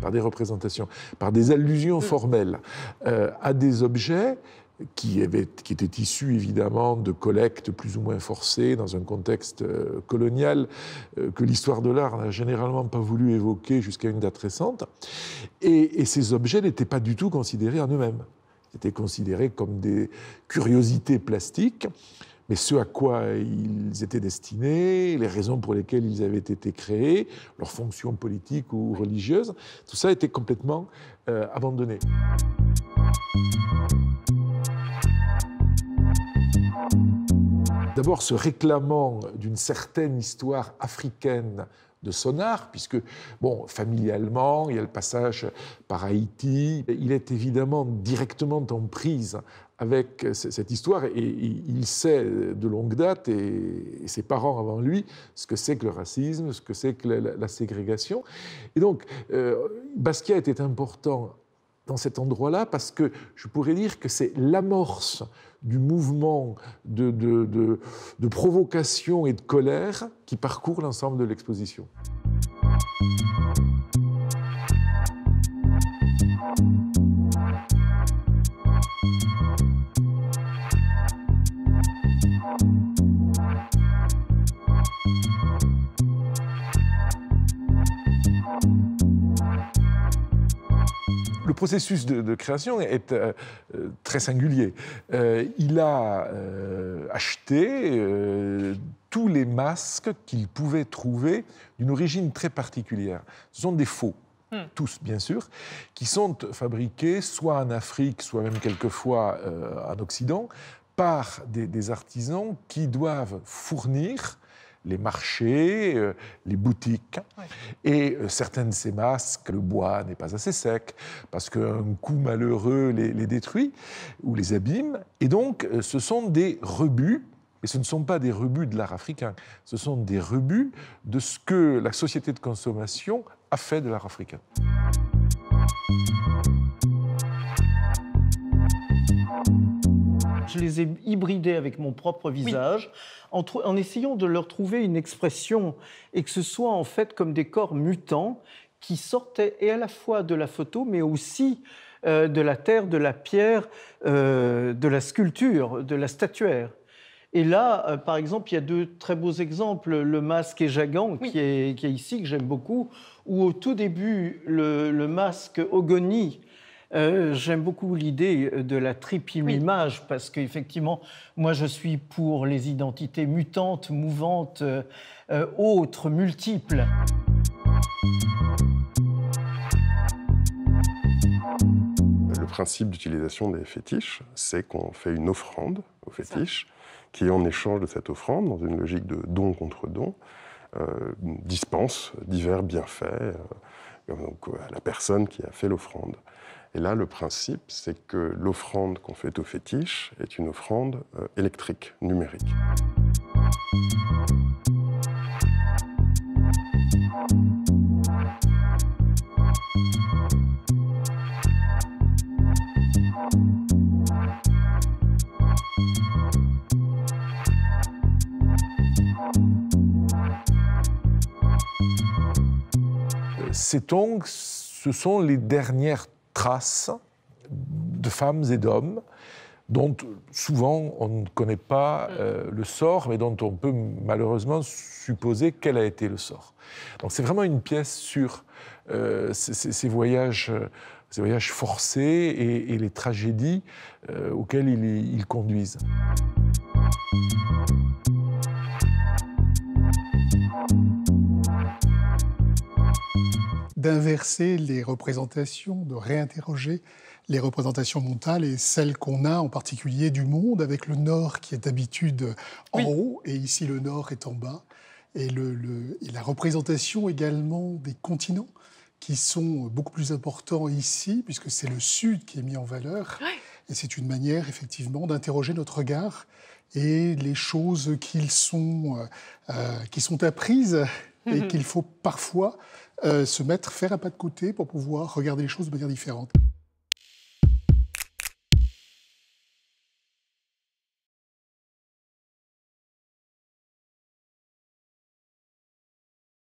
par des représentations, par des allusions formelles à des objets qui étaient issus évidemment de collectes plus ou moins forcées dans un contexte colonial que l'histoire de l'art n'a généralement pas voulu évoquer jusqu'à une date récente. Et ces objets n'étaient pas du tout considérés en eux-mêmes. Ils étaient considérés comme des curiosités plastiques, mais ce à quoi ils étaient destinés, les raisons pour lesquelles ils avaient été créés, leur fonction politique ou religieuse, tout ça était complètement abandonné. D'abord, se réclamant d'une certaine histoire africaine de son art, puisque, bon, familialement, il y a le passage par Haïti, il est évidemment directement en prise avec cette histoire, et il sait de longue date, et ses parents avant lui, ce que c'est que le racisme, ce que c'est que la ségrégation. Et donc, Basquiat était important dans cet endroit-là, parce que je pourrais dire que c'est l'amorce du mouvement de provocation et de colère qui parcourt l'ensemble de l'exposition. Le processus de création est très singulier. Il a acheté tous les masques qu'il pouvait trouver d'une origine très particulière. Ce sont des faux, tous bien sûr, qui sont fabriqués soit en Afrique, soit même quelquefois en Occident, par des artisans qui doivent fournir les marchés, les boutiques. Ouais. Et certains de ces masques, le bois n'est pas assez sec, parce qu'un coup malheureux les détruit ou les abîme. Et donc, ce sont des rebuts, et ce ne sont pas des rebuts de l'art africain, ce sont des rebuts de ce que la société de consommation a fait de l'art africain. Je les ai hybridés avec mon propre visage, oui, en essayant de leur trouver une expression et que ce soit en fait comme des corps mutants qui sortaient et à la fois de la photo, mais aussi de la terre, de la pierre, de la sculpture, de la statuaire. Et là, par exemple, il y a deux très beaux exemples. Le masque Ejagan, oui, qui est ici, que j'aime beaucoup, où au tout début, le masque Ogoni. J'aime beaucoup l'idée de la triple image, oui, parce qu'effectivement, moi je suis pour les identités mutantes, mouvantes, autres, multiples. Le principe d'utilisation des fétiches, c'est qu'on fait une offrande aux fétiches, qui en échange de cette offrande, dans une logique de don contre don, dispense divers bienfaits donc, à la personne qui a fait l'offrande. Et là, le principe, c'est que l'offrande qu'on fait au fétiche est une offrande électrique, numérique. Ces tongs, ce sont les dernières traces de femmes et d'hommes dont souvent on ne connaît pas le sort, mais dont on peut malheureusement supposer quel a été le sort. Donc c'est vraiment une pièce sur ces voyages forcés et les tragédies auxquelles ils conduisent. D'inverser les représentations, de réinterroger les représentations mentales et celles qu'on a en particulier du monde, avec le Nord qui est d'habitude en haut et ici le Nord est en bas, et la représentation également des continents qui sont beaucoup plus importants ici, puisque c'est le Sud qui est mis en valeur, et c'est une manière effectivement d'interroger notre regard et les choses qui sont apprises et qu'il faut parfois faire un pas de côté pour pouvoir regarder les choses de manière différente.